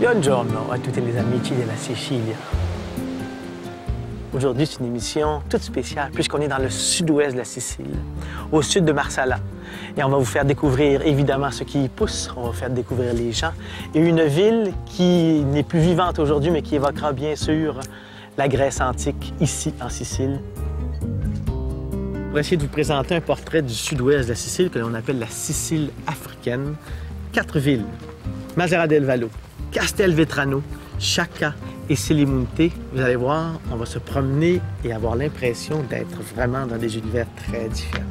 Buongiorno a tutti les amici della Sicilia. Aujourd'hui, c'est une émission toute spéciale puisqu'on est dans le sud-ouest de la Sicile, au sud de Marsala. Et on va vous faire découvrir évidemment ce qui y pousse, on va vous faire découvrir les gens et une ville qui n'est plus vivante aujourd'hui mais qui évoquera bien sûr la Grèce antique ici en Sicile. Pour essayer de vous présenter un portrait du sud-ouest de la Sicile que l'on appelle la Sicile africaine, 4 villes, Mazara del Vallo, Castelvetrano, Chacca et Selimunte. Vous allez voir, on va se promener et avoir l'impression d'être vraiment dans des univers très différents.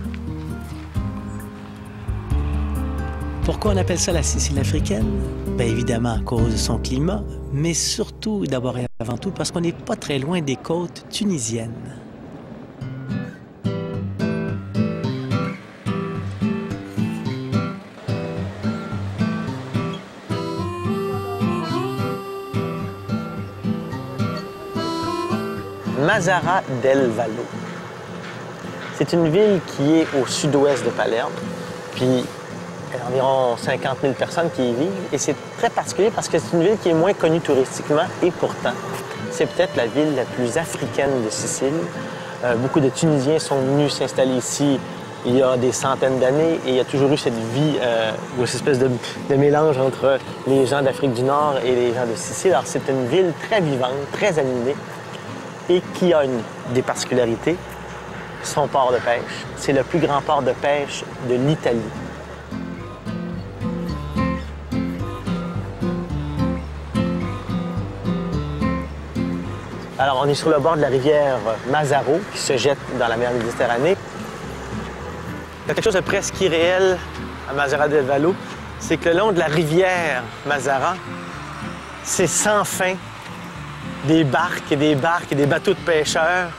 Pourquoi on appelle ça la Sicile africaine? Bien évidemment à cause de son climat, mais surtout, d'abord et avant tout, parce qu'on n'est pas très loin des côtes tunisiennes. Mazara del Vallo. C'est une ville qui est au sud-ouest de Palerme, puis il y a environ 50 000 personnes qui y vivent, et c'est très particulier parce que c'est une ville qui est moins connue touristiquement, et pourtant, c'est peut-être la ville la plus africaine de Sicile. Beaucoup de Tunisiens sont venus s'installer ici il y a des centaines d'années, et il y a toujours eu cette vie, ou cette espèce de mélange entre les gens d'Afrique du Nord et les gens de Sicile. Alors c'est une ville très vivante, très animée, et qui a des particularités, son port de pêche. C'est le plus grand port de pêche de l'Italie. Alors, on est sur le bord de la rivière Mazaro, qui se jette dans la mer Méditerranée. Il y a quelque chose de presque irréel à Mazara del Vallo, c'est que le long de la rivière Mazara, c'est sans fin des barques et des barques et des bateaux de pêcheurs.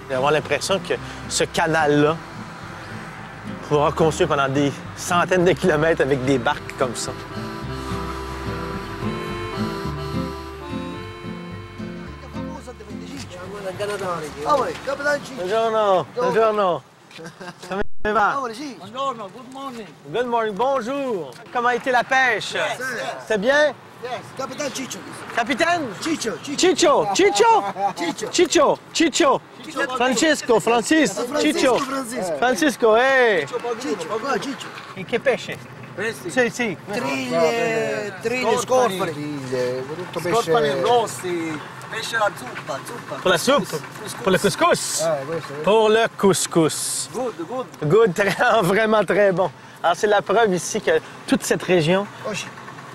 J'ai vraiment l'impression que ce canal-là pourra construire pendant des centaines de kilomètres avec des barques comme ça. Buongiorno, buongiorno. Come va? Buongiorno, good morning. Good morning, bonjour. Comment a été la pêche? C'était bien? Yes, Capitan Ciccio. Capitaine? Ciccio, Ciccio, Ciccio? Ciccio. Ciccio, Ciccio. Francesco, Francis, Ciccio. Francisco, Ciccio, Ciccio. E che pesce? Sì, sì. Triglie, scorpani. Tutto Scorpani pesce. rossi, pesce alla zuppa. Pour la soupe? Pour le couscous? Questo. Pour le couscous. Good, good. Good, vraiment très bon. Alors, c'est la preuve ici que toute cette région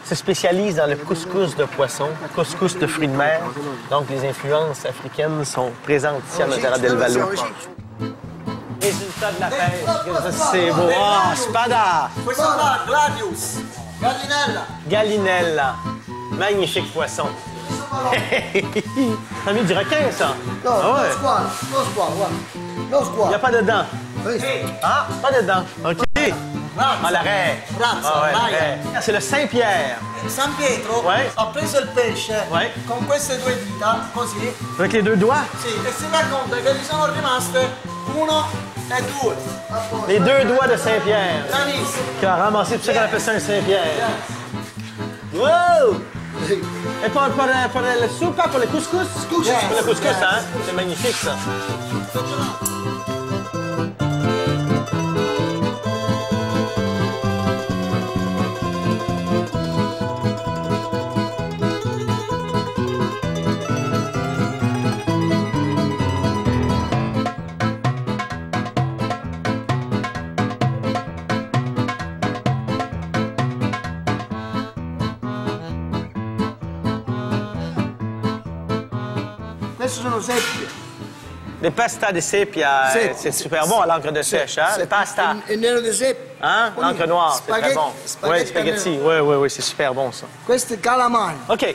se spécialise dans le couscous de poisson, couscous de fruits de mer. Donc, les influences africaines sont présentes ici à Mazara del Vallo. Résultat de la pêche, c'est beau. Ah, spada! Questo qua, Gladius, Gallinella. Gallinella. Magnifique poisson. T'as mis du requin, ça? No, Ah no ouais. squalo, guarda. No Il n'y a squalo. pas de dents. Questo. Ah, pas de dents. OK. Ah, l'arrêt. Razza, Ah, ouais, vai. l'arrêt. C'est le Saint-Pierre. San Pietro Ouais. ha preso il pesce Ouais. con queste due dita, così. Avec les deux doigts. Sì, e si racconta che gli sono rimaste 1 e 2. Les deux doigts de Saint-Pierre. Bravissimo. Qui a ramassé tout ça qu'on appelle ça un Saint-Pierre. Wow! Et pour le soupe, pour le couscous? Pour le couscous, hein? C'est magnifique, ça. Queste sono seppie. Les pasta de sepia, Sepia. c'est super bon à l'encre de sèche, hein? Les pasta. Il nero di seppie. Hein? L'encre noire, c'est très bon. Oui, spaghetti. Oui, oui, oui, c'est super bon, ça. Questo è calamari. OK.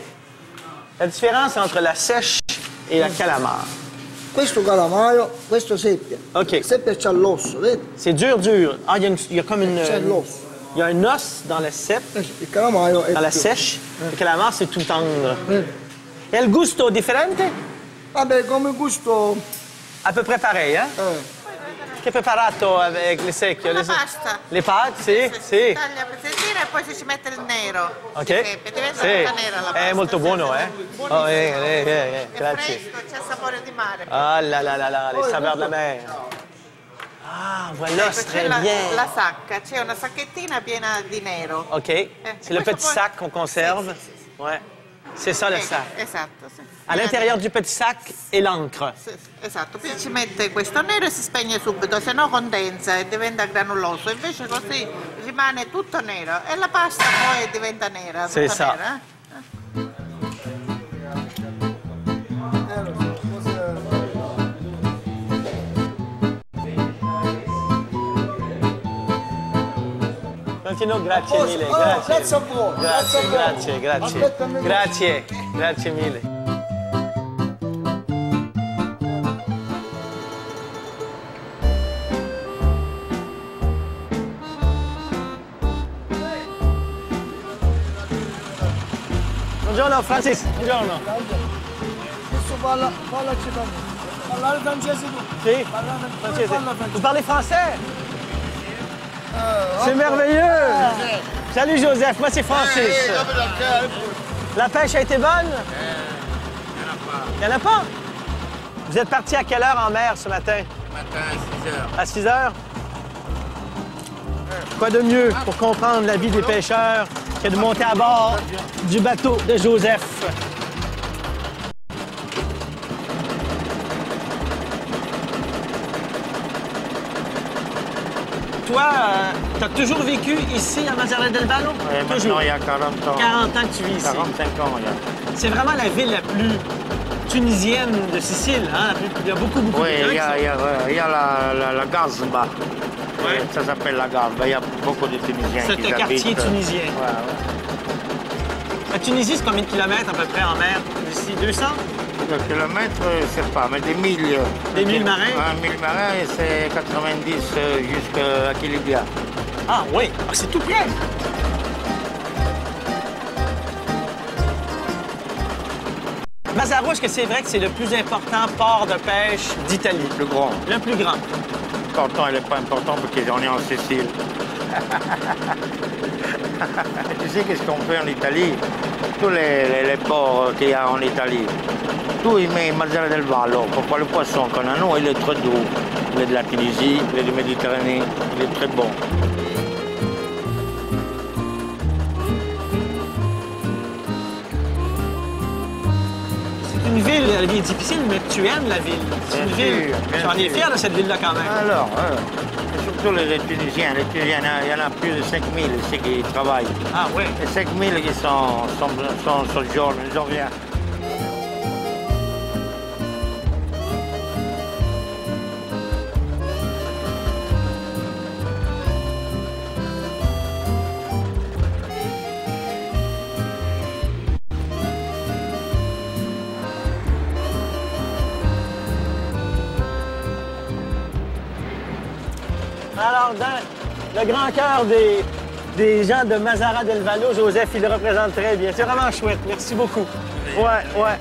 La différence entre la sèche et la calamar. Questo calamaio, questo seppia. OK. Seppia c'ha l'osso, vedi? C'est dur, dur. Ah, il y a comme une... C'è l'osso. Il y a un os dans le cep, Il calamaio è dans la più- sèche. Le calamar, c'est tout tendre. Vedi? Et le gusto différente? Vabbè, come gusto... À peu près pareil, hein? che preparato avec le secchio? La pasta. Le pâtes, sì, sì. Taglia a pezzettini e poi ci mette il nero. Ok. Di pepe. Diventa Sì. tutta nera la pasta. È molto buono, eh? Buonissimo. Oh, È grazie. fresco, c'è sapore di mare. Ah là là là là, les saveurs de la mer. Ah, voilà, Ecco, c'est c'è très bien. la sacca, c'è una sacchettina piena di nero. OK. C'est le questo petit poi- sac qu'on conserve. Sì, sì, sì. Ouais. C'est ça le Ecco, sac. esatto, sì. À l'intérieur du petit sac est l'encre. Sì, esatto, poi ci mette questo nero e si spegne subito, se no condensa e diventa granuloso, invece così rimane tutto nero e la pasta poi diventa nera. Sì, tutta sa. nera, Continua, grazie mille, grazie. Grazie a voi. Grazie, a voi. grazie, grazie. Aspettami. Grazie, grazie mille. Buongiorno Francis, buongiorno. Adesso parla cittadino. Parlare francese tu. Sì, Parlare Francese. parla Vous parlez français? C'est merveilleux. Salut Joseph, moi c'est Francis. La pêche a été bonne? Il n'y en a pas. Vous êtes parti à quelle heure en mer ce matin? Matin à 6 heures. À 6 heures? Quoi de mieux pour comprendre la vie des pêcheurs que de monter à bord du bateau de Joseph? Toi, tu as toujours vécu ici à Mazara del Vallo? Maintenant, il y a 40 ans. 40 ans que tu vis ici. 45 ans, il y a. C'est vraiment la ville la plus tunisienne de Sicile. Hein? Il y a beaucoup, beaucoup Oui, de gens il y qui sont- a, il y a la Gazba. Ouais. Ça s'appelle la Gazba. Il y a beaucoup de Tunisiens C'est qui un quartier habitent. tunisien. Ouais, ouais. La Tunisie, c'est combien de kilomètres à peu près en mer d'ici? 200? Le kilomètre, je ne sais pas, mais des milles. Des milles marins? Un mille marins, c'est 90 jusqu'à Kilibia. Ah oui, ah, c'est tout près. Mazara, est-ce que c'est vrai que c'est le plus important port de pêche d'Italie? Le grand. Le plus grand. Important, il n'est pas important parce qu'on est en Sicile. Tu sais qu'est-ce qu'on fait en Italie? Tous les ports qu'il y a en Italie, tout il met Mazara del Vallo. Pourquoi le poisson qu'on a, nous, il est très doux. Il est de la Tunisie, il est de Méditerranée, il est très bon. C'est une ville, la vie est difficile, mais tu aimes la ville. C'est une Bien ville. sûr, bien J'en ai sûr. fier de cette ville-là quand même. Alors, et surtout les Tunisiens. Les Tunisiens, il y en a plus de 5000 ici qui travaillent. Ah oui. Et 5000 qui sont jeunes, ils ont rien. Alors, dans le grand cœur des gens de Mazara del Vallo, Joseph, il le représente très bien. C'est vraiment chouette. Merci beaucoup. Ouais, ouais.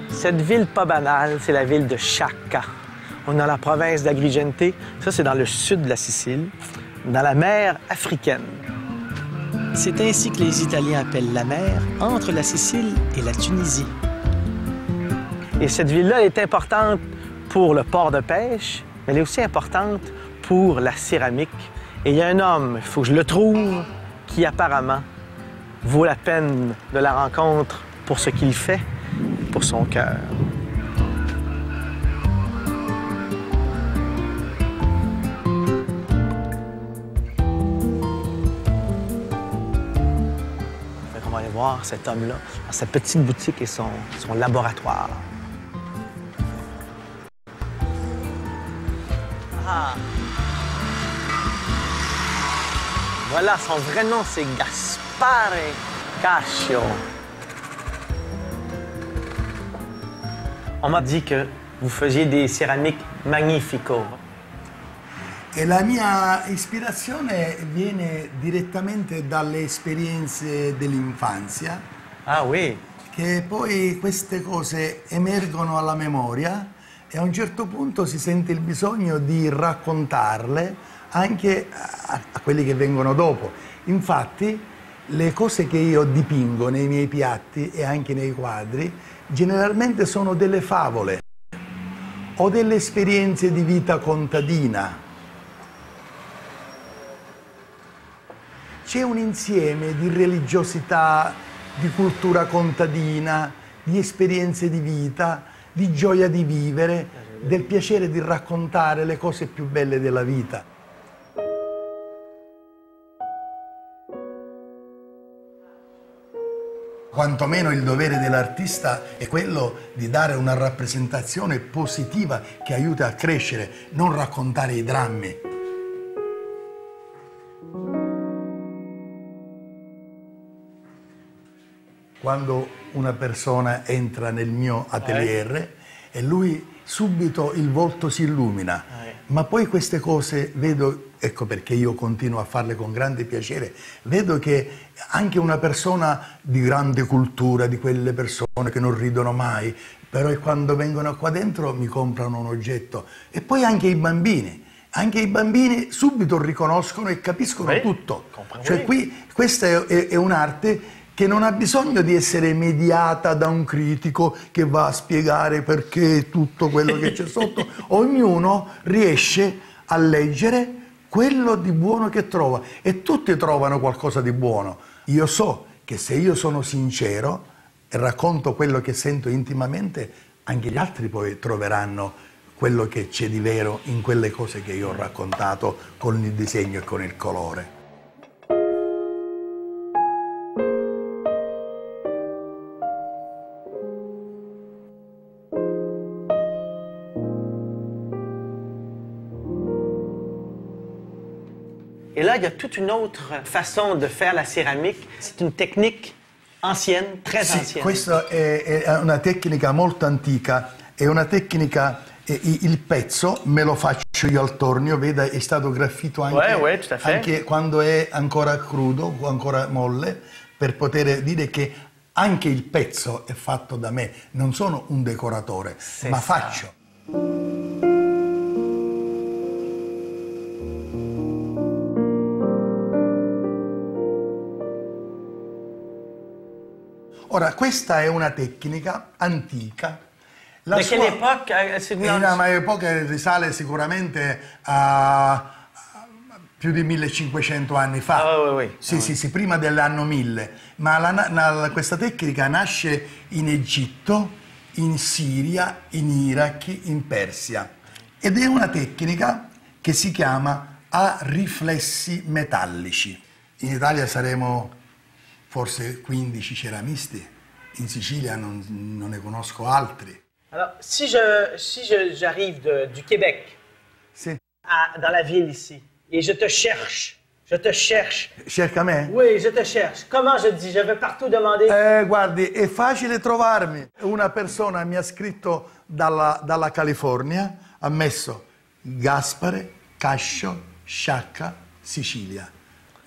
Cette ville pas banale, c'est la ville de Chacca. On est dans la province d'Agrigente. Ça, c'est dans le sud de la Sicile, dans la mer africaine. C'est ainsi que les Italiens appellent la mer entre la Sicile et la Tunisie. Et cette ville-là est importante pour le port de pêche, mais elle est aussi importante pour la céramique. Et il y a un homme, il faut que je le trouve, qui apparemment vaut la peine de la rencontre pour ce qu'il fait, pour son cœur. On va aller voir cet homme-là dans sa petite boutique et son laboratoire. Ah! Voilà, son vrai nom, c'est Gaspare Cascio. On m'a dit que vous faisiez des céramiques magnifico. E la mia ispirazione viene direttamente dalle esperienze dell'infanzia, Ah oui. che poi queste cose emergono alla memoria e a un certo punto si sente il bisogno di raccontarle anche a quelli che vengono dopo. Infatti, le cose che io dipingo nei miei piatti e anche nei quadri generalmente sono delle favole o delle esperienze di vita contadina. C'è un insieme di religiosità, di cultura contadina, di esperienze di vita, di gioia di vivere, del piacere di raccontare le cose più belle della vita. Quantomeno il dovere dell'artista è quello di dare una rappresentazione positiva che aiuta a crescere, non raccontare i drammi. Quando una persona entra nel mio atelier e lui subito il volto si illumina, ma poi queste cose vedo, ecco perché io continuo a farle con grande piacere, vedo che anche una persona di grande cultura, di quelle persone che non ridono mai, però quando vengono qua dentro mi comprano un oggetto. E poi anche i bambini subito riconoscono e capiscono tutto. Cioè qui questa è un'arte che non ha bisogno di essere mediata da un critico che va a spiegare perché tutto quello che c'è sotto. Ognuno riesce a leggere quello di buono che trova e tutti trovano qualcosa di buono. Io so che se io sono sincero e racconto quello che sento intimamente, anche gli altri poi troveranno quello che c'è di vero in quelle cose che io ho raccontato con il disegno e con il colore. Et là, il y a toute une autre façon de faire la céramique. C'est une technique ancienne, très Sì, ancienne. questa è una tecnica molto antica, è una tecnica, il pezzo me lo faccio io al tornio, veda, è stato graffito anche, tout à fait. anche quando è ancora crudo, ancora molle, per poter dire che anche il pezzo è fatto da me, non sono un decoratore, ma ça. faccio. Ora, questa è una tecnica antica. De quelle époque? È un'epoca che risale sicuramente a più di 1500 anni fa. Sì, prima dell'anno 1000. Ma questa tecnica nasce in Egitto, in Siria, in Iraq, in Persia. Ed è una tecnica che si chiama a riflessi metallici. In Italia saremo forse 15 ceramisti, in Sicilia non ne conosco altri. Alors, si j'arrive du Québec Sì. dans la ville ici, et je te cherche. Cerca me? Oui, je te cherche. Comment je dis? Je vais partout demander. Guardi, è facile trovarmi. Una persona mi ha scritto dalla California, ha messo Gaspare, Cascio, Sciacca, Sicilia.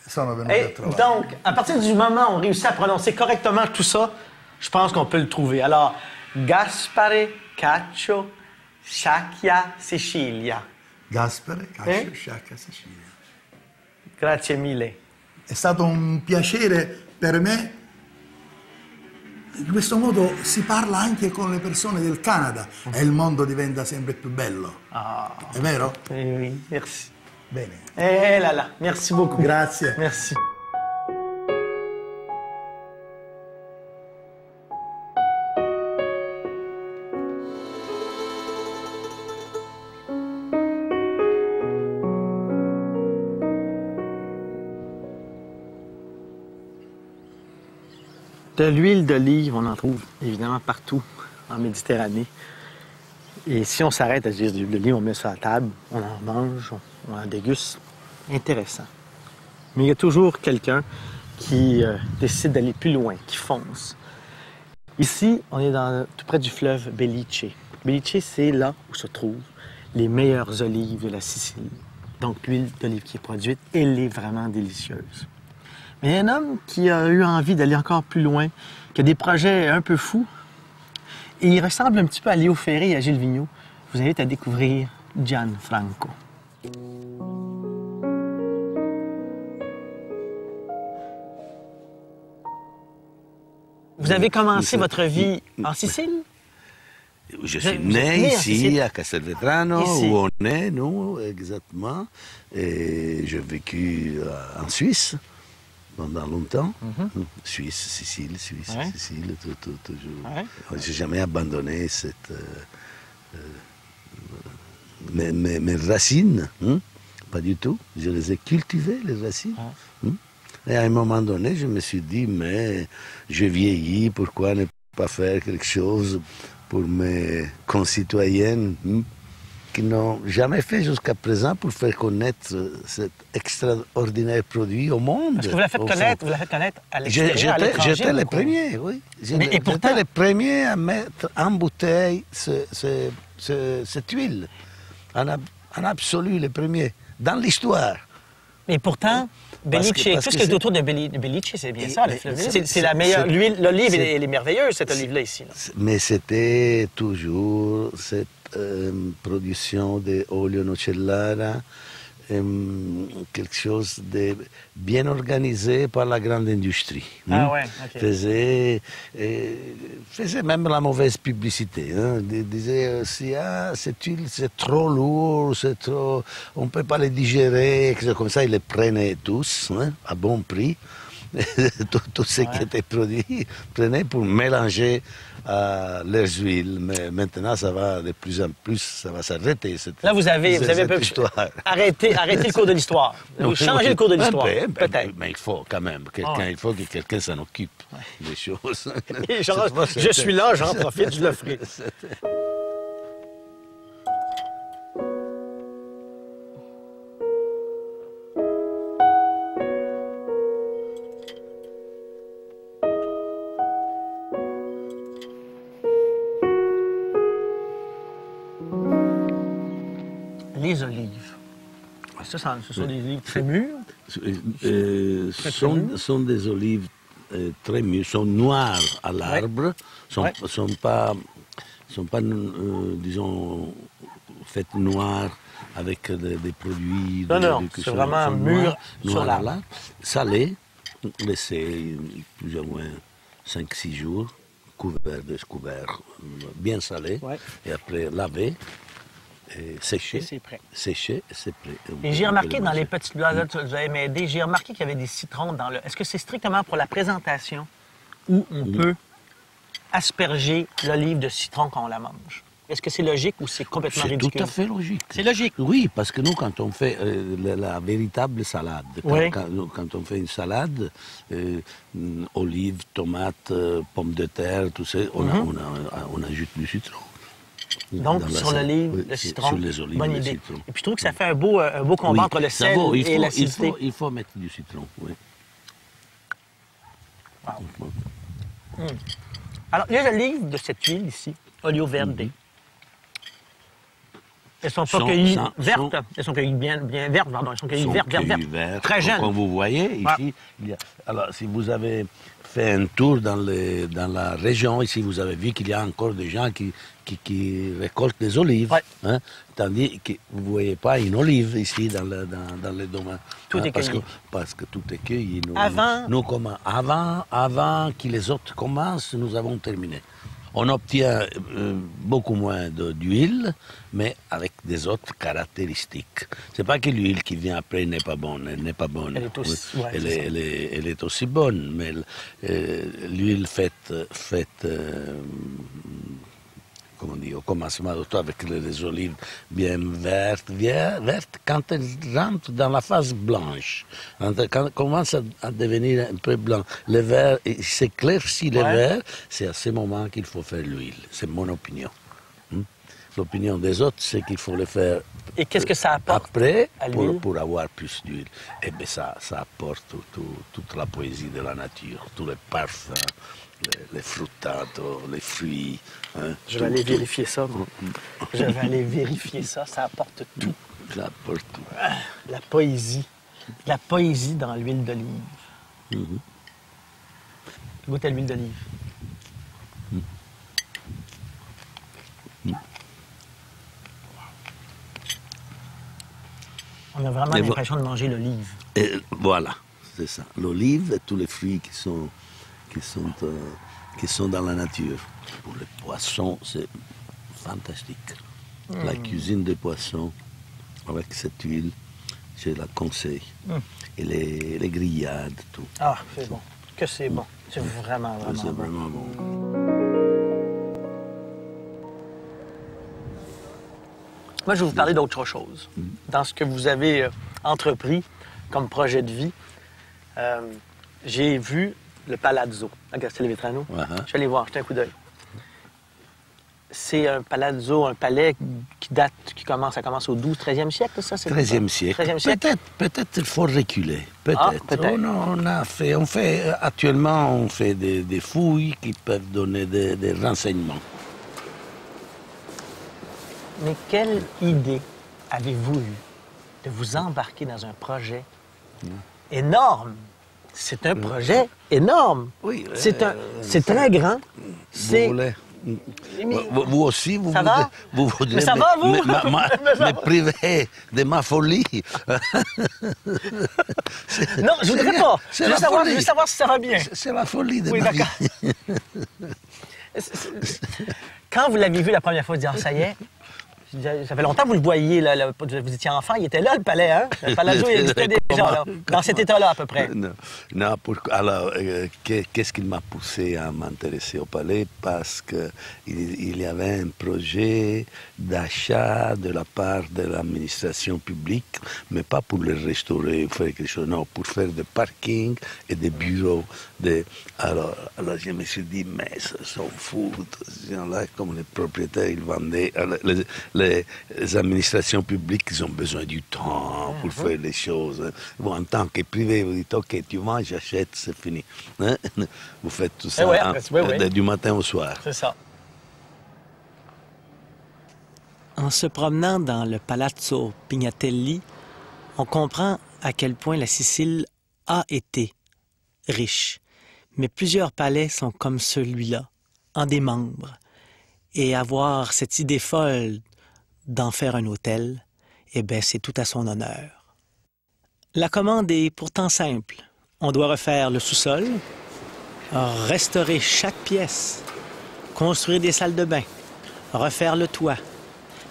Sono venuto a Et trovare. donc, à partir du moment où on réussit à prononcer correctement tout ça, je pense qu'on peut le trouver. Alors, Gaspare, Caccio, Sciacchia, Sicilia. Gaspare, Cascio, Sciacca, Sicilia. Grazie mille. È stato un piacere per me. In questo modo si parla anche con le persone del Canada e il mondo diventa sempre più bello. È vero? Oui, merci. Bene. Eh là là, merci beaucoup. Grazie. Merci. De l'huile d'olive, on en trouve évidemment partout en Méditerranée. Et si on s'arrête à dire de l'huile d'olive, on met sur la table, on en mange, on en déguste. Intéressant. Mais il y a toujours quelqu'un qui décide d'aller plus loin, qui fonce. Ici, on est tout près du fleuve Belice. Belice, c'est là où se trouvent les meilleures olives de la Sicile. Donc, l'huile d'olive qui est produite, elle est vraiment délicieuse. Mais il y a un homme qui a eu envie d'aller encore plus loin, qui a des projets un peu fous. Et il ressemble un petit peu à Léo Ferré et à Gilles Vigneault. Je vous invite à découvrir Gianfranco. Vous avez commencé votre vie en Sicile? Je suis né ici, à Castelvetrano, où on est, nous, exactement. Et j'ai vécu en Suisse pendant longtemps. Suisse, Sicile, Sicile, toujours. Ouais. Je n'ai jamais abandonné mes racines, pas du tout. Je les ai cultivées, les racines. Et à un moment donné, je me suis dit, mais je vieillis, pourquoi ne pas faire quelque chose pour mes concitoyennes qui n'ont jamais fait jusqu'à présent pour faire connaître cet extraordinaire produit au monde. Parce que vous l'avez fait connaître à l'extérieur, à l'étranger. J'étais le premier, oui. J'étais le premier à mettre en bouteille cette huile. En absolu, le premier, dans l'histoire. Et pourtant, Belice, tout ce qui est autour de Belice, c'est bien ça. C'est la meilleure. L'olive, elle est merveilleuse, cette olive-là, ici. Là. Mais c'était toujours cette production d'olio nocellara, quelque chose de bien organisé par la grande industrie. Ah ouais, OK. Faisait même la mauvaise publicité. Disait aussi, cette huile, c'est trop lourd, on ne peut pas les digérer. Comme ça, ils les prenaient tous, à bon prix. Tout ce qui était produit, ils prenaient pour mélanger leurs huiles. Mais maintenant, ça va de plus en plus, ça va s'arrêter. Là, vous avez un peu arrêté le cours de l'histoire. Vous changez le cours de l'histoire, peut-être. Mais il faut quand même, il faut que quelqu'un s'en occupe des choses. Je suis là, j'en profite, je le ferai. Les olives. Ce sont des olives très mûres. Sont des olives très mûres, sont noires à l'arbre, sont pas disons, faites noires avec des produits. Non, c'est vraiment mûr sur l'arbre. Salé, laissé plus ou moins 5-6 jours, couvert bien salé, et après lavé. Séché, c'est prêt. Séché, c'est prêt. Et j'ai remarqué dans les petites là, vous allez m'aider, j'ai remarqué qu'il y avait des citrons dans le... Est-ce que c'est strictement pour la présentation ou on peut asperger l'olive de citron quand on la mange? Est-ce que c'est logique ou c'est complètement ridicule? C'est tout à fait logique. C'est logique? Oui, parce que nous, quand on fait la véritable salade, quand on fait une salade, olives, tomates, pommes de terre, tout ça, on ajoute du citron. Donc, sur l'olive, le citron, sur les olives, bonne idée. Citron. Et puis, je trouve que ça fait un beau combat entre le sel et l'acidité. Il faut mettre du citron, oui. Wow. Alors, les olives de cette huile ici, Olio Verde, elles sont pas cueillies vertes, elles sont cueillies bien vertes, pardon, elles sont cueillies vertes, très jeunes. Comme vous voyez, ici, alors, si vous avez fait un tour dans la région, ici, vous avez vu qu'il y a encore des gens qui récoltent des olives, tandis que vous ne voyez pas une olive ici dans les domaines. Tout est cueilli. Parce que tout est cueilli. Avant que les autres commencent, nous avons terminé. On obtient beaucoup moins d'huile, mais avec des autres caractéristiques. C'est pas que l'huile qui vient après n'est pas bonne, elle n'est pas bonne. Elle est aussi, elle est aussi bonne, mais l'huile faite comme on dit, au commencement d'automne, avec les olives bien vertes, quand elles rentrent dans la phase blanche, quand elles commencent à devenir un peu blanc, le vert s'éclaircit, le vert, c'est à ce moment qu'il faut faire l'huile. C'est mon opinion. L'opinion des autres, c'est qu'il faut le faire. Et qu'est-ce que ça apporte après à l'huile pour avoir plus d'huile? Eh bien, ça apporte toute la poésie de la nature, tous les parfums, les fruttato, les fruits. Hein, Je vais aller vérifier ça, moi. Je vais aller vérifier ça. Ça apporte tout. Ça apporte tout. La poésie. La poésie dans l'huile d'olive. Goûte à l'huile d'olive. On a vraiment l'impression de manger l'olive. Et voilà, c'est ça. L'olive et tous les fruits qui sont dans la nature. Pour les poissons, c'est fantastique. La cuisine des poissons, avec cette huile, je la conseille. Et les grillades, tout. Ah, c'est bon. Que c'est bon. C'est vraiment, vraiment C'est bon. vraiment bon. Moi, je vais vous parler d'autre chose. Dans ce que vous avez entrepris comme projet de vie, j'ai vu le Palazzo à Castelvetrano. Je vais aller voir, jeter un coup d'œil. C'est un palazzo, un palais ça commence au 13e siècle, ça? 13e siècle. 13e siècle. Peut-être il faut reculer. Peut-être. Actuellement, on fait des fouilles qui peuvent donner des renseignements. Mais quelle idée avez-vous eue de vous embarquer dans un projet énorme? C'est un projet énorme. Oui. C'est très grand. Vous voulez... Vous aussi, vous voudrez ça va, vous? me priver de ma folie. Non, je voudrais pas. Je veux folie. savoir si ça va bien. C'est la folie de Oui, ma vie. d'accord. Quand vous l'avez vu la première fois, vous dites, ah, ça y est, ça fait longtemps que vous le voyiez, là, vous étiez enfant, il était là, le palais, hein? Le palazzo, il existait déjà, là, dans cet état-là, à peu près. Non, alors, qu'est-ce qui m'a poussé à m'intéresser au palais? Parce qu'il y avait un projet d'achat de la part de l'administration publique, mais pas pour le restaurer ou faire quelque chose, non, pour faire des parkings et des bureaux. Alors, je me suis dit, mais ils sont fous, ces gens-là, comme les propriétaires, ils vendaient... Les administrations publiques, ils ont besoin du temps pour faire les choses. Bon, en tant que privé, vous dites, OK, tu vends, j'achète, c'est fini. Hein? Vous faites tout ça du matin au soir. C'est ça. En se promenant dans le Palazzo Pignatelli, on comprend à quel point la Sicile a été riche. Mais plusieurs palais sont comme celui-là, en démembre. Et avoir cette idée folle d'en faire un hôtel, eh bien, c'est tout à son honneur. La commande est pourtant simple. On doit refaire le sous-sol, restaurer chaque pièce, construire des salles de bain, refaire le toit,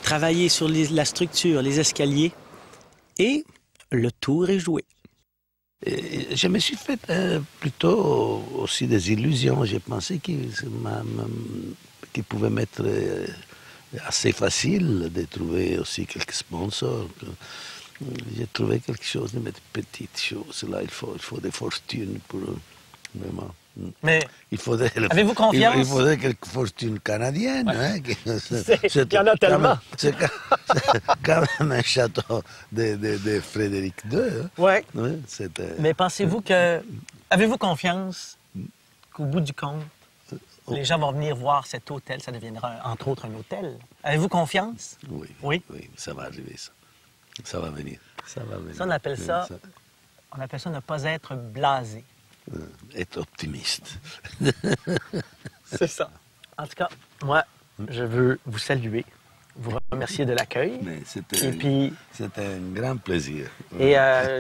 travailler sur la structure, les escaliers, et le tour est joué. Et je me suis fait plutôt aussi des illusions. J'ai pensé qu'il pouvait m'être assez facile de trouver aussi quelques sponsors. J'ai trouvé quelque chose de petites choses. Là, il faut des fortunes pour vraiment. Mais avez-vous confiance? Il faudrait quelques fortunes canadiennes. Hein, il y en a tellement. C'est quand même un château de Frédéric II. Hein. Ouais. Ouais, mais pensez-vous que... Avez-vous confiance qu'au bout du compte, les gens vont venir voir cet hôtel, ça deviendra entre autres un hôtel? Avez-vous confiance? Oui. Oui? Oui, ça va arriver, ça. Ça va venir. Ça va venir. Ça, on appelle ça ne pas être blasé. Être optimiste. C'est ça. En tout cas, moi, je veux vous saluer, vous remercier de l'accueil. C'était un grand plaisir. Et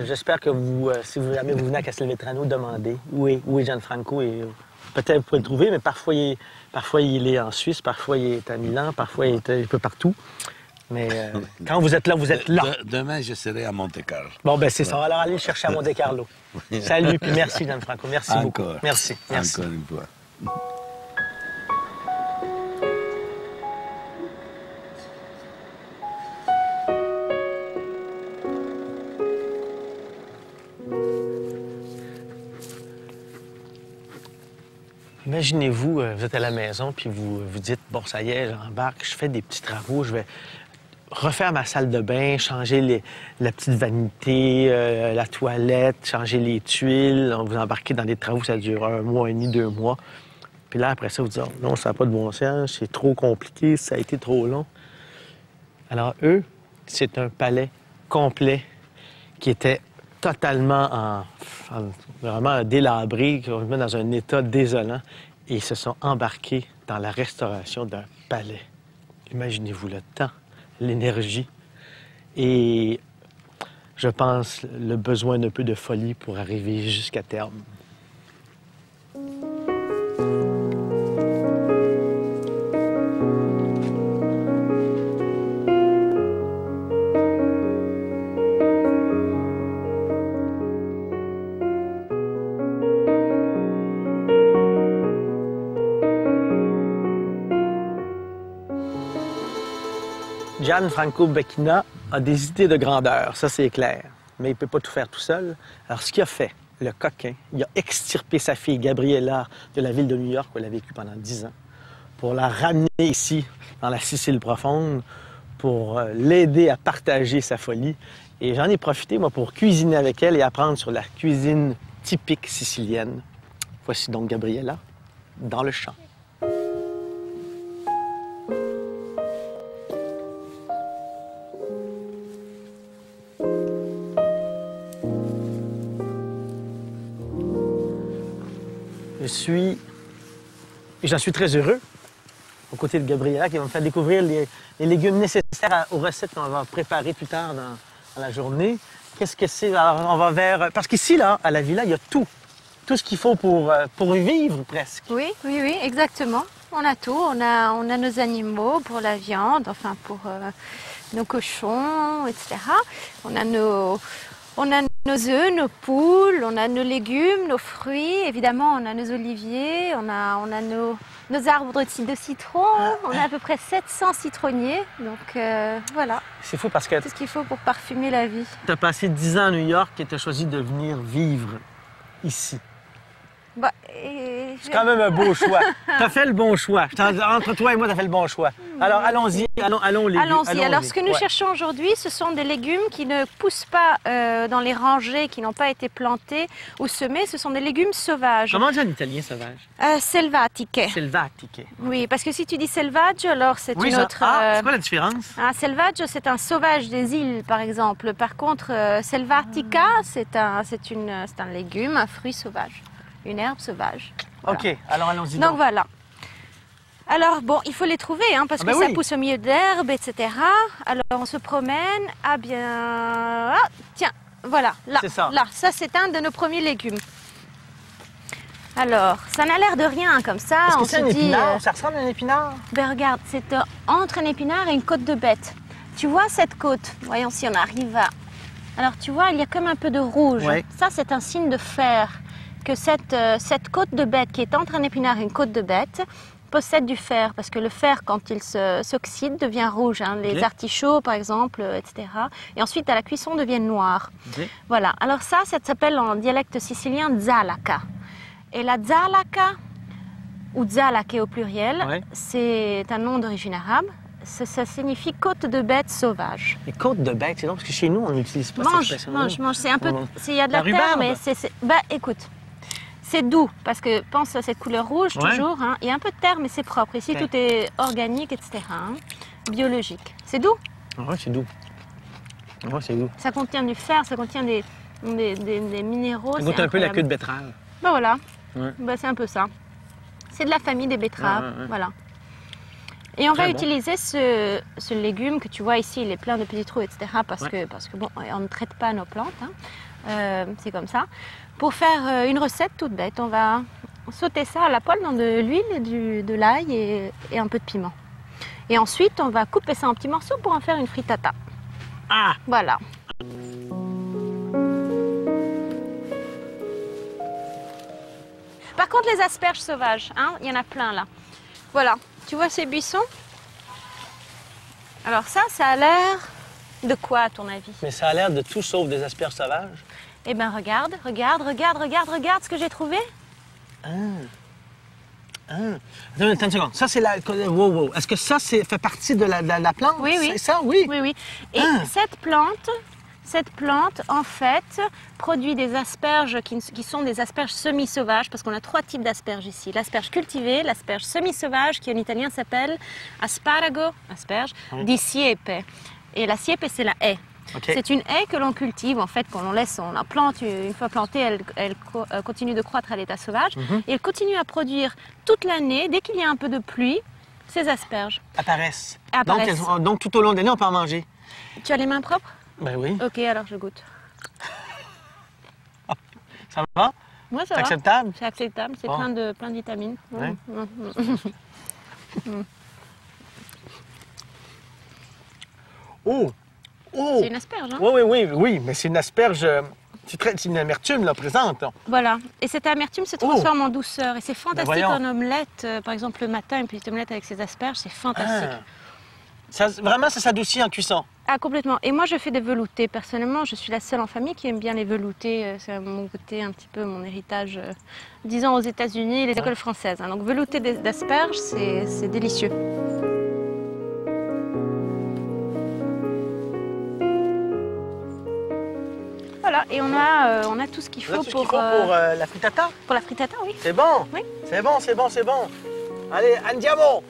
j'espère que si vous venez à Castelvetrano, demandez où est Gianfranco. Et peut-être vous pouvez le trouver, mais parfois il est en Suisse, parfois il est à Milan, parfois il est un peu partout. Mais quand vous êtes là, vous êtes là. Demain, je serai à Monte-Carlo. Bon, ben c'est ça. Alors, allez le chercher à Monte-Carlo. Salut, puis merci, Gianfranco. Merci beaucoup. Merci. Encore une fois. Imaginez-vous, vous êtes à la maison, puis vous dites, bon, ça y est, j'embarque, je fais des petits travaux, je vais refaire ma salle de bain, changer la petite vanité, la toilette, changer les tuiles. Vous embarquez dans des travaux, ça dure 1 mois et demi, 2 mois. Puis là, après ça, vous dites, oh, non, ça n'a pas de bon sens, c'est trop compliqué, ça a été trop long. Alors, eux, c'est un palais complet qui était totalement vraiment délabré, qu'on met dans un état désolant. Et ils se sont embarqués dans la restauration d'un palais. Imaginez-vous le temps, l'énergie et, je pense, le besoin d'un peu de folie pour arriver jusqu'à terme. Gianfranco Becchina a des idées de grandeur, ça c'est clair, mais il ne peut pas tout faire tout seul. Alors ce qu'il a fait, le coquin, il a extirpé sa fille Gabriella de la ville de New York où elle a vécu pendant 10 ans pour la ramener ici, dans la Sicile profonde, pour l'aider à partager sa folie. Et j'en ai profité, moi, pour cuisiner avec elle et apprendre sur la cuisine typique sicilienne. Voici donc Gabriella dans le champ. J'en suis très heureux, aux côtés de Gabriella, qui va me faire découvrir les légumes nécessaires aux recettes qu'on va préparer plus tard dans la journée. Qu'est-ce que c'est? Alors, on va vers... Parce qu'ici, là, à la villa, il y a tout. Tout ce qu'il faut pour vivre, presque. Oui, exactement. On a tout. On a nos animaux pour la viande, enfin pour nos cochons, etc. On a nos œufs, nos poules, on a nos légumes, nos fruits, évidemment on a nos oliviers, on a nos arbres de citron, on a à peu près 700 citronniers, donc voilà. C'est fou parce que... Tout ce qu'il faut pour parfumer la vie. Tu as passé 10 ans à New York et tu as choisi de venir vivre ici. Bah, c'est quand même un beau choix. Tu as fait le bon choix. Entre toi et moi, tu as fait le bon choix. Alors, allons-y. Allons-y. Alors, ce que nous cherchons aujourd'hui, ce sont des légumes qui ne poussent pas dans les rangées, qui n'ont pas été plantés ou semés. Ce sont des légumes sauvages. Comment on dit en italien sauvage? Selvatiche. Selvatiche. Oui, parce que si tu dis selvage, alors c'est une autre... c'est quoi la différence? Selvage, c'est un sauvage des îles, par exemple. Par contre, selvatica, c'est un légume, un fruit sauvage. Une herbe sauvage. Voilà. OK, alors allons-y. Donc voilà. Alors bon, il faut les trouver, hein, parce que ça pousse au milieu d'herbes, etc. Alors on se promène. Ah bien... Ah, tiens, voilà, là. C'est ça. Là, ça c'est un de nos premiers légumes. Alors, ça n'a l'air de rien comme ça. Est-ce que c'est un épinard? Ça ressemble à un épinard? Ben regarde, c'est entre un épinard et une côte de bête. Tu vois cette côte? Voyons si on arrive à... Alors tu vois, il y a comme un peu de rouge. Ouais. Ça c'est un signe de fer. Que cette côte de bête qui est entre un épinard et une côte de bête possède du fer, parce que le fer, quand il s'oxyde, devient rouge. Hein. Les artichauts, par exemple, etc. Et ensuite, à la cuisson, deviennent noirs. Voilà. Alors ça s'appelle en dialecte sicilien zalaca. Et la zalaca, ou zalache au pluriel, c'est un nom d'origine arabe. Ça signifie côte de bête sauvage. Les côtes de bête, c'est donc parce que chez nous, on n'utilise pas cette expression. Mange. C'est un peu... Il y a de la terre, mais c'est... Bah, écoute... C'est doux, parce que pense à cette couleur rouge, toujours. Hein. Il y a un peu de terre, mais c'est propre. Ici, tout est organique, etc. Hein. Biologique. C'est doux? Oui, c'est doux. Oui, c'est doux. Ça contient du fer, ça contient des minéraux. Ça goûte un peu la queue de betterave. Ben voilà. Ben, c'est un peu ça. C'est de la famille des betteraves. Voilà. Et on va utiliser ce légume que tu vois ici, il est plein de petits trous, etc. Parce que bon, on ne traite pas nos plantes. Hein. C'est comme ça. Pour faire une recette toute bête, on va sauter ça à la poêle dans de l'huile, de l'ail et un peu de piment. Et ensuite, on va couper ça en petits morceaux pour en faire une frittata. Ah! Voilà. Par contre, les asperges sauvages, hein, il y en a plein là. Voilà, tu vois ces buissons? Alors ça a l'air de quoi à ton avis? Mais ça a l'air de tout sauf des asperges sauvages. Eh bien, regarde ce que j'ai trouvé. Attends une seconde. Ça, c'est la... Wow. Est-ce que ça fait partie de la plante? Oui. C'est ça? Oui. Et cette plante, Cette plante, en fait, produit des asperges qui sont des asperges semi-sauvages, parce qu'on a 3 types d'asperges ici. L'asperge cultivée, l'asperge semi-sauvage, qui en italien s'appelle asparago, asperge, di siepe. Et la siepe, c'est la haie. Okay. C'est une haie que l'on cultive, en fait, qu'on laisse, on la plante, une fois plantée, elle continue de croître à l'état sauvage. Et elle continue à produire toute l'année, dès qu'il y a un peu de pluie, ces asperges. Apparaissent. Apparaissent. Donc, tout au long de l'année, on peut en manger. Tu as les mains propres? Ben oui. Ok, alors je goûte. Ça va? Moi, ça C'est va. acceptable? C'est acceptable, c'est Bon. plein de vitamines. Ouais. Oh! Oh! C'est une asperge, hein? Oui, mais c'est une asperge. C'est une amertume, là, présente. Voilà. Et cette amertume se transforme en douceur. Et c'est fantastique voyons. en omelette. Par exemple, le matin, une petite omelette avec ces asperges, c'est fantastique. Vraiment, ça s'adoucit en cuisson. Ah, complètement. Et moi, je fais des veloutés. Personnellement, je suis la seule en famille qui aime bien les veloutés. C'est mon côté, un petit peu mon héritage, disons, aux États-Unis et les écoles françaises. Hein. Donc, velouté d'asperges, c'est délicieux. Voilà, et on a tout ce qu'il faut pour la frittata? Pour la frittata, oui. C'est bon? Oui. C'est bon, c'est bon, c'est bon. Allez, andiamo!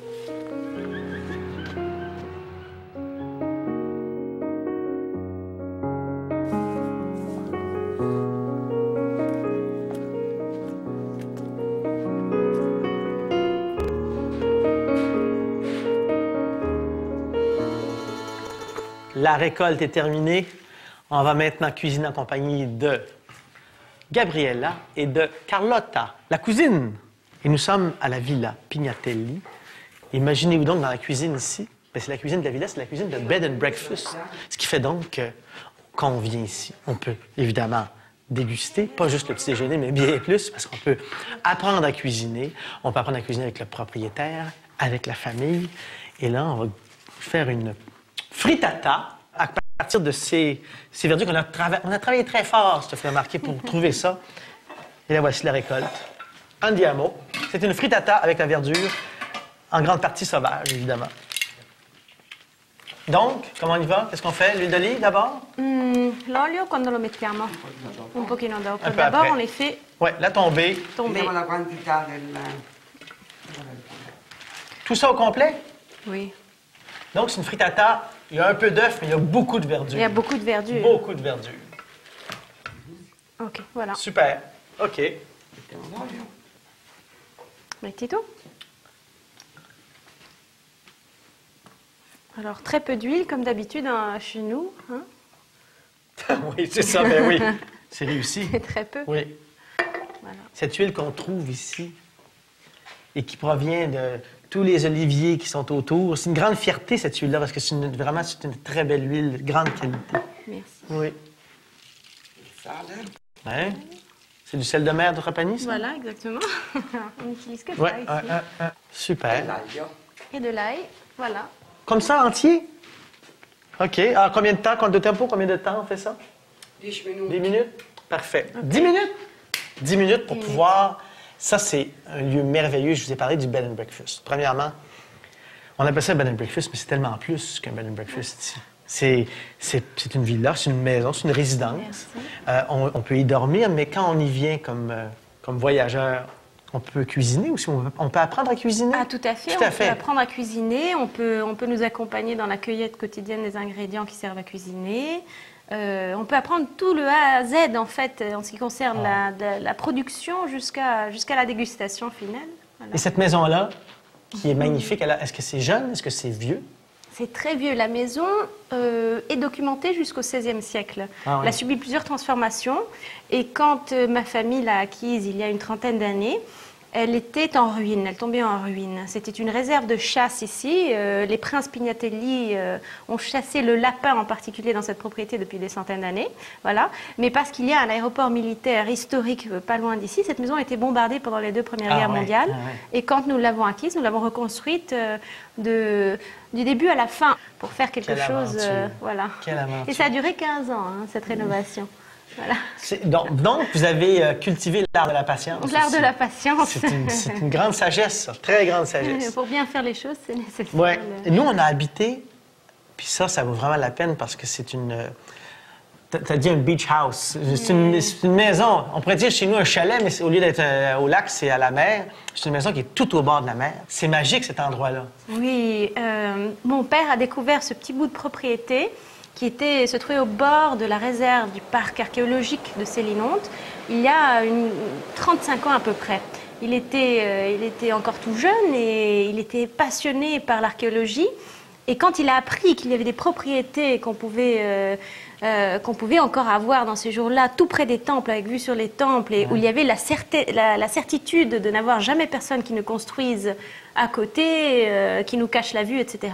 La récolte est terminée. On va maintenant cuisiner en compagnie de Gabriella et de Carlotta, la cousine. Et nous sommes à la Villa Pignatelli. Imaginez-vous donc dans la cuisine ici. C'est la cuisine de la villa, c'est la cuisine de bed and breakfast. Ce qui fait donc que quand on vient ici, on peut évidemment déguster, pas juste le petit déjeuner, mais bien plus, parce qu'on peut apprendre à cuisiner. On peut apprendre à cuisiner avec le propriétaire, avec la famille. Et là, on va faire une frittata à partir de ces verdures qu'on a travaillé. On a travaillé très fort, je te fais remarquer, pour trouver ça. Et là, voici la récolte. Andiamo. C'est une frittata avec la verdure, en grande partie sauvage, évidemment. Donc, comment on y va? Qu'est-ce qu'on fait? L'huile d'olive d'abord? L'olio, quando lo mettiamo? Un pochino dopo. Un peu D'abord, après. on les fait Oui, la tombée. tomber. Vediamo la quantità del... Tout ça au complet? Oui. Donc, c'est une frittata. Il y a un peu d'œuf, mais il y a beaucoup de verdure. Il y a beaucoup de verdure. Beaucoup de verdure. Ok, voilà. Super. OK. Mettiamo l'olio. Metti tout. Alors, très peu d'huile, comme d'habitude chez nous. Hein. Oui, c'est ça, ben oui. C'est réussi. C'est très peu. Oui. Voilà. Cette huile qu'on trouve ici et qui provient de tous les oliviers qui sont autour, c'est une grande fierté, cette huile-là, parce que vraiment, c'est une très belle huile, grande qualité. Merci. Oui. Sale. Hein? C'est du sel de mer de Trapani, ça? Voilà, exactement. On n'utilise que ça Oui. ici. Super. L'aglio. Et de l'ail, voilà. Comme ça, entier? OK. Alors, combien de temps? Compte de tempo? Combien de temps on fait ça? 10 minuti. 10 minutes? Parfait. 10 minutes? 10 minutes pour pouvoir... Ça, c'est un lieu merveilleux. Je vous ai parlé du bed and breakfast. Premièrement, on appelle ça bed and breakfast, mais c'est tellement plus qu'un bed and breakfast ici. C'est une villa, c'est une maison, c'est une résidence. On peut y dormir, mais quand on y vient comme voyageur, on peut cuisiner aussi. On peut apprendre à cuisiner. Ah, tout à fait. Tout à On fait. peut apprendre à cuisiner. On peut nous accompagner dans la cueillette quotidienne des ingrédients qui servent à cuisiner. On peut apprendre tout le A à Z, en fait, en ce qui concerne la production jusqu'à la dégustation finale. Voilà. Et cette maison-là, qui est magnifique, est-ce que c'est jeune? Est-ce que c'est vieux? C'est très vieux. La maison est documentée jusqu'au XVIe siècle. Ah oui. Elle a subi plusieurs transformations. Et quand ma famille l'a acquise il y a une trentaine d'années, elle était en ruine, elle tombait en ruine. C'était une réserve de chasse ici. Les princes Pignatelli ont chassé le lapin en particulier dans cette propriété depuis des centaines d'années. Voilà. Mais parce qu'il y a un aéroport militaire historique pas loin d'ici, cette maison a été bombardée pendant les 2 premières guerres mondiales. Ah ouais. Et quand nous l'avons acquise, nous l'avons reconstruite du début à la fin pour faire quelque Quelle chose. aventure. Voilà. Quelle aventure. Et ça a duré 15 ans, hein, cette rénovation. Voilà. Donc, vous avez cultivé l'art de la patience. L'art aussi. de la patience. C'est une grande sagesse, ça. Très grande sagesse. Pour bien faire les choses, c'est nécessaire. Oui. Nous, on a habité, puis ça vaut vraiment la peine parce que c'est T'as dit un beach house. C'est une maison. On pourrait dire chez nous un chalet, mais au lieu d'être au lac, c'est à la mer. C'est une maison qui est tout au bord de la mer. C'est magique, cet endroit-là. Oui, mon père a découvert ce petit bout de propriété qui se trouvait au bord de la réserve du parc archéologique de Célinonte il y a 35 ans à peu près. Il était encore tout jeune et il était passionné par l'archéologie. Et quand il a appris qu'il y avait des propriétés qu'on pouvait encore avoir dans ces jours-là, tout près des temples, avec vue sur les temples, et où il y avait la certitude de n'avoir jamais personne qui ne construise à côté, qui nous cache la vue, etc.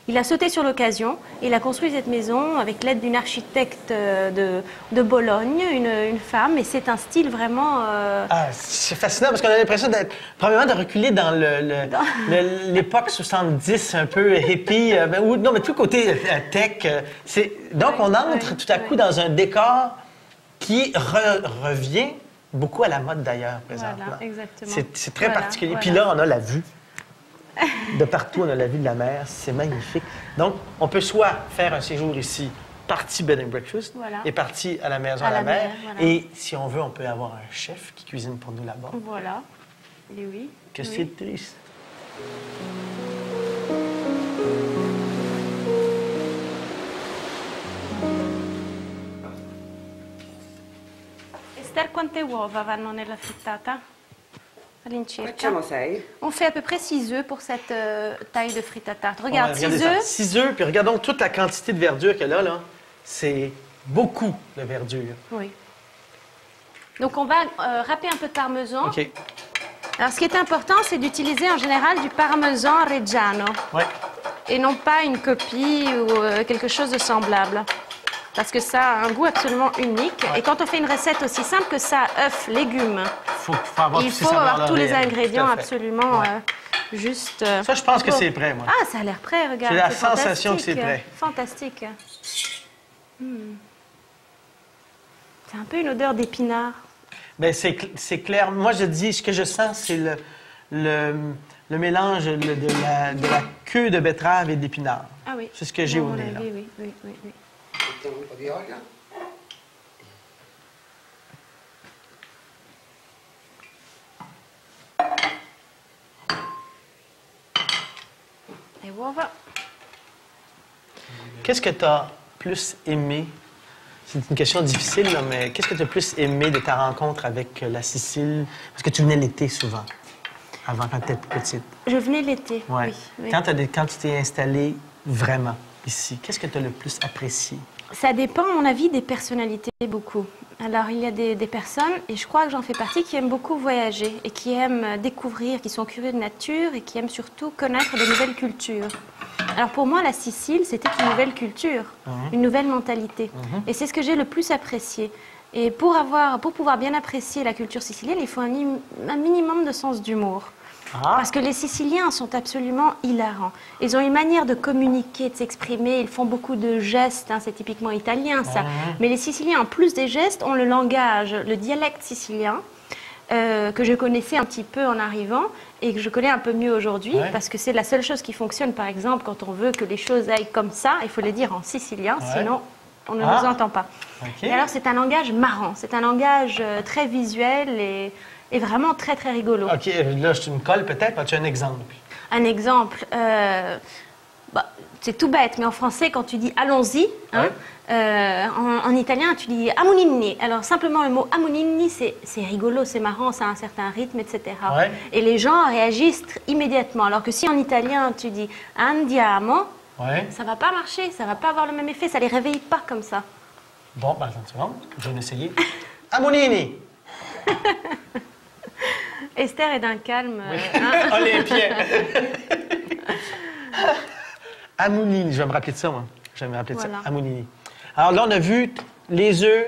Il a sauté sur l'occasion. Il a construit cette maison avec l'aide d'une architecte de Bologne, une femme, et c'est un style vraiment... c'est fascinant parce qu'on a l'impression premièrement, de reculer dans l'époque 70, un peu hippie, non, mais tout le côté tech. Donc, on entre tout à coup dans un décor qui revient beaucoup à la mode d'ailleurs, présentement. Voilà, exactement. C'est très particulier. Puis là, on a la vue. De partout, on a la vue de la mer. C'est magnifique. Donc, on peut soit faire un séjour ici, partie bed and breakfast, et partie à la maison à la mer. Voilà. Et si on veut, on peut avoir un chef qui cuisine pour nous là-bas. Voilà. Et oui. Que c'est triste. Esther, quante uova vanno nella frittata? All'incirca. Facciamo 6. On fait à peu près 6 œufs pour cette taille de frittata. Regarde, 6 œufs. 6 œufs, puis regardons toute la quantité de verdure qu'il y a là. C'est beaucoup de verdure. Oui. Donc on va râper un peu de parmesan. OK. Alors ce qui est important, c'est d'utiliser en général du parmesan reggiano. Oui. Et non pas une copie ou quelque chose de semblable. Parce que ça a un goût absolument unique. Ouais. Et quand on fait une recette aussi simple que ça, œufs, légumes, il faut avoir tous les ingrédients absolument juste... Ça, je pense que c'est prêt, moi. Ah, ça a l'air prêt, regarde. J'ai la sensation que c'est prêt. Fantastique. C'est un peu une odeur d'épinard. Bien, c'est clair. Moi, je dis, ce que je sens, c'est le mélange de la queue de betterave et d'épinard. Ah oui. C'est ce que j'ai au nez, là. Oui. Mettiamo un po' di olio. Les uova. Qu'est-ce que tu as plus aimé? C'est une question difficile, là, mais qu'est-ce que tu as plus aimé de ta rencontre avec la Sicile? Parce que tu venais l'été souvent, avant quand tu étais plus petite. Je venais l'été, ouais. Oui. Quand tu t'es installée vraiment ici, qu'est-ce que tu as le plus apprécié? Ça dépend, à mon avis, des personnalités beaucoup. Alors, il y a des personnes, et je crois que j'en fais partie, qui aiment beaucoup voyager et qui aiment découvrir, qui sont curieux de nature et qui aiment surtout connaître de nouvelles cultures. Alors, pour moi, la Sicile, c'était une nouvelle culture, une nouvelle mentalité. Et c'est ce que j'ai le plus apprécié. Et pour pouvoir bien apprécier la culture sicilienne, il faut un minimum de sens d'humour. Parce que les Siciliens sont absolument hilarants. Ils ont une manière de communiquer, de s'exprimer. Ils font beaucoup de gestes. C'est typiquement italien, ça. Mais les Siciliens, en plus des gestes, ont le langage, le dialecte sicilien, que je connaissais un petit peu en arrivant et que je connais un peu mieux aujourd'hui. Parce que c'est la seule chose qui fonctionne, par exemple, quand on veut que les choses aillent comme ça. Il faut les dire en sicilien, sinon on ne nous entend pas. Et alors, c'est un langage marrant. C'est un langage très visuel et vraiment très, très rigolo. OK, là, tu me colles peut-être. As-tu un exemple? Un exemple, c'est tout bête, mais en français, quand tu dis « allons-y », en italien, tu dis « amunini ». Alors, simplement, le mot « amunini », c'est rigolo, c'est marrant, ça a un certain rythme, etc. Et les gens réagissent immédiatement. Alors que si en italien, tu dis « andiamo », ça ne va pas marcher, ça ne va pas avoir le même effet, ça ne les réveille pas comme ça. Bon, ben, attends une seconde, je vais essayer. « Amunini ». Esther est d'un calme... Olympien. Amunini, je vais me rappeler de ça, moi. Je vais me rappeler de ça. Amunini. Alors là, on a vu les œufs,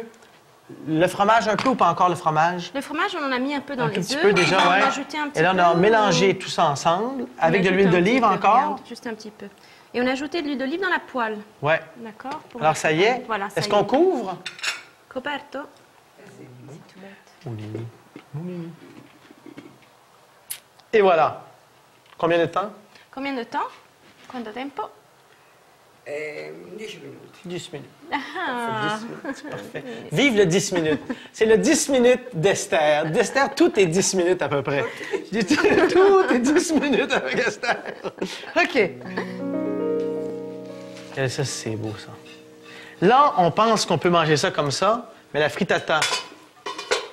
le fromage un peu ou pas encore le fromage? Le fromage, on en a mis un peu dans les œufs. Un petit peu déjà, oui. On a ajouté un petit peu. Et là, on a mélangé tout ça ensemble avec de l'huile d'olive encore. Regarde, juste un petit peu. Et on a ajouté de l'huile d'olive dans la poêle. Oui. D'accord. Alors, ça y est. Voilà, est-ce qu'on couvre? Coperto. Amunini. Et voilà. Combien de temps? Combien de temps? Quanto tempo? 10 minuti. 10 minutes. Parfait, 10 minutes, c'est parfait. Vive le 10 minutes. C'est le 10 minutes d'Esther. D'Esther, tout est 10 minutes à peu près. Tout est 10 minutes avec Esther. OK. Et ça, c'est beau, ça. Là, on pense qu'on peut manger ça comme ça, mais la frittata,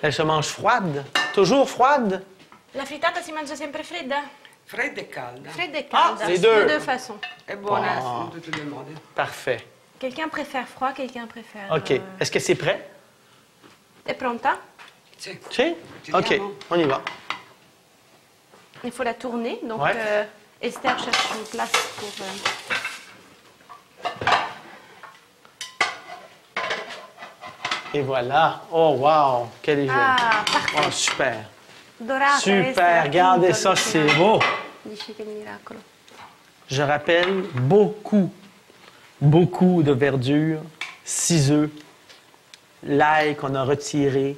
elle se mange froide. Toujours froide? La frittata si mangia sempre fredda? Fredda e calda. Fredda e calda. les deux. De deux façons. È buona in tutti i modi. Parfait. Quelqu'un préfère froid, quelqu'un préfère... OK. Est-ce que c'est prêt? È pronta? Sì. Si? OK, on y va. Il faut la tourner. Donc, Ouais. Esther cherche une place pour... Et voilà. Oh, wow! Quelle est jolie. Ah, parfait. Oh, super. Dorata, Super. Esther, Regardez appunto, ça, dice- c'est beau. Dici che miracolo. Je rappelle beaucoup de verdure, 6 œufs, l'ail qu'on a retiré,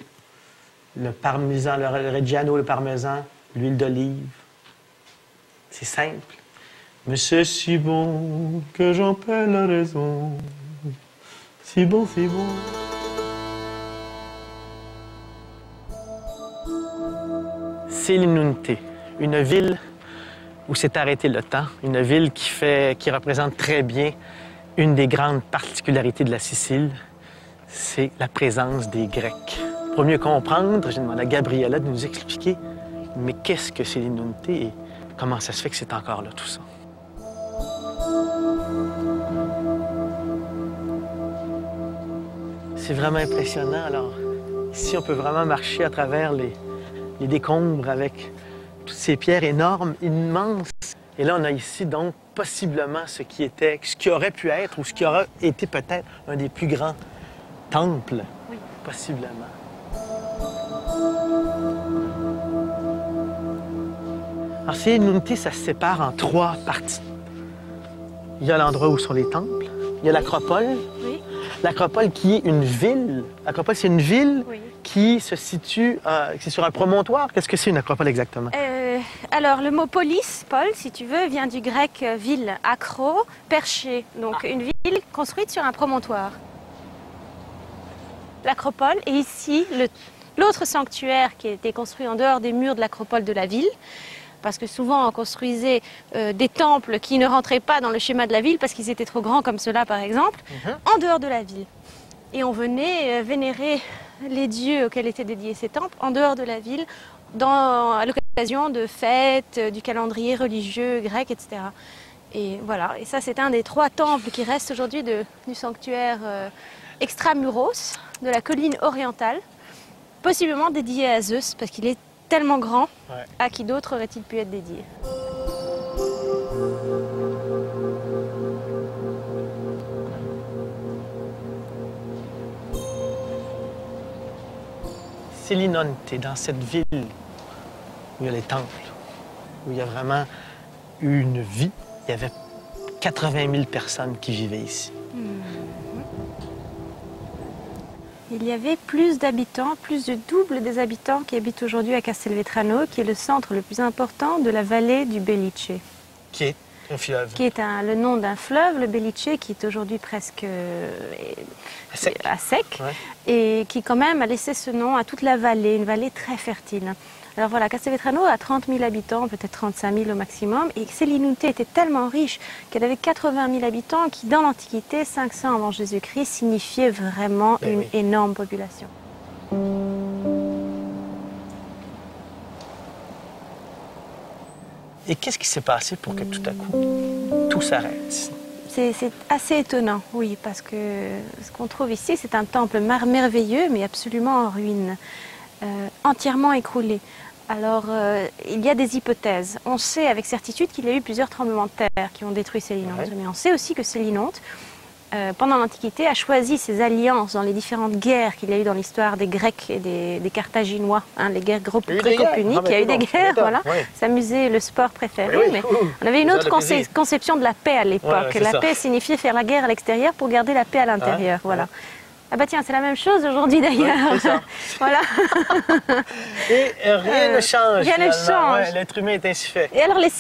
le parmesan, le reggiano, le parmesan, l'huile d'olive. C'est simple. Mais c'est si bon que j'en perds la raison. Si bon, si bon. Selinunte, une ville où s'est arrêté le temps, une ville qui représente très bien une des grandes particularités de la Sicile, c'est la présence des Grecs. Pour mieux comprendre, j'ai demandé à Gabriella de nous expliquer, mais qu'est-ce que Selinunte et comment ça se fait que c'est encore là, tout ça. C'est vraiment impressionnant. Alors, ici, on peut vraiment marcher à travers les décombres avec toutes ces pierres énormes, immenses. Et là, on a ici, donc, possiblement ce qui aurait pu être ou ce qui aurait été peut-être un des plus grands temples. Oui. Possiblement. Alors, Selinunte, ça se sépare en 3 parties. Il y a l'endroit où sont les temples, il y a l'acropole. Oui. L'acropole qui est une ville. L'acropole, c'est une ville Oui. qui se situe c'est sur un promontoire. Qu'est-ce que c'est une acropole exactement? Alors, le mot polis, Paul, si tu veux, vient du grec ville, acro, perché. Donc, une ville construite sur un promontoire. L'acropole est ici l'autre sanctuaire qui a été construit en dehors des murs de l'acropole de la ville. Parce que souvent, on construisait des temples qui ne rentraient pas dans le schéma de la ville parce qu'ils étaient trop grands, comme cela par exemple, en dehors de la ville. Et on venait vénérer les dieux auxquels étaient dédiés ces temples en dehors de la ville, à l'occasion de fêtes, du calendrier religieux grec, etc. Et voilà, et ça c'est un des 3 temples qui restent aujourd'hui du sanctuaire extramuros, de la colline orientale, possiblement dédié à Zeus, parce qu'il est tellement grand. Ouais. À qui d'autre aurait-il pu être dédié? Selinunte, dans cette ville où il y a les temples, où il y a vraiment eu une vie, il y avait 80 000 personnes qui vivaient ici. Il y avait plus d'habitants, plus du double des habitants qui habitent aujourd'hui à Castelvetrano, qui est le centre le plus important de la vallée du Belice. Qui est un fleuve. Qui est le nom d'un fleuve, le Belice, qui est aujourd'hui presque à sec, Ouais. et qui quand même a laissé ce nom à toute la vallée, une vallée très fertile. Alors voilà, Castelvetrano a 30 000 habitants, peut-être 35 000 au maximum, et Selinunte était tellement riche qu'elle avait 80 000 habitants qui, dans l'Antiquité, 500 avant Jésus-Christ, signifiait vraiment une énorme population. Et qu'est-ce qui s'est passé pour que tout à coup, tout s'arrête ici? C'est assez étonnant, oui, parce que ce qu'on trouve ici, c'est un temple merveilleux, mais absolument en ruine, entièrement écroulé. Alors, il y a des hypothèses. On sait avec certitude qu'il y a eu plusieurs tremblements de terre qui ont détruit Selinunte, Ouais. mais on sait aussi que Selinunte, pendant l'Antiquité, a choisi ses alliances dans les différentes guerres qu'il y a eu dans l'histoire des Grecs et des Carthaginois, hein, les guerres Il y a eu des gréco-puniques. guerres. Il y a eu des Ah, guerres, d'accord, voilà. oui. S'amuser, le sport préféré. Oui, oui. Mais on avait une Ça, autre le plaisir. conception de la paix à l'époque. Ouais, c'est la ça. paix signifiait faire la guerre à l'extérieur pour garder la paix à l'intérieur. Ah, voilà. Ah bah tiens, c'est la même chose aujourd'hui d'ailleurs. Oui, c'est ça. Voilà. Et rien ne change. Rien ne finalement. change. Ouais, l'être humain est ainsi fait. Et alors les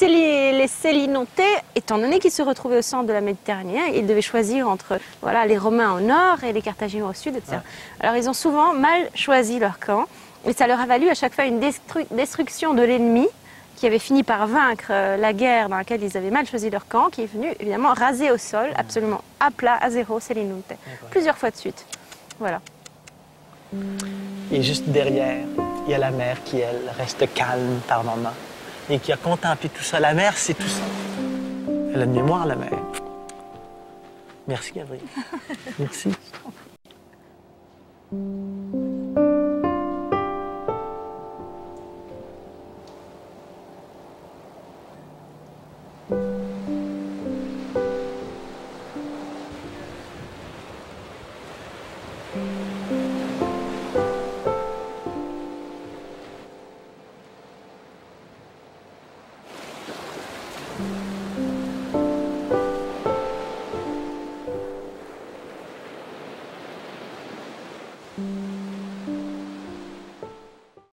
Célinotais, étant donné qu'ils se retrouvaient au centre de la Méditerranée, ils devaient choisir entre voilà, les Romains au nord et les Carthaginois au sud, etc. Ouais. Alors ils ont souvent mal choisi leur camp et ça leur a valu à chaque fois une destruction de l'ennemi qui avait fini par vaincre la guerre dans laquelle ils avaient mal choisi leur camp, qui est venu évidemment raser au sol, absolument à plat, à zéro, Célinunte, plusieurs fois de suite. Voilà. Et juste derrière, il y a la mer qui, elle, reste calme par moments et qui a contemplé tout ça. La mer, c'est tout ça. Elle a une mémoire, la mer. Merci, Gabriel. Merci.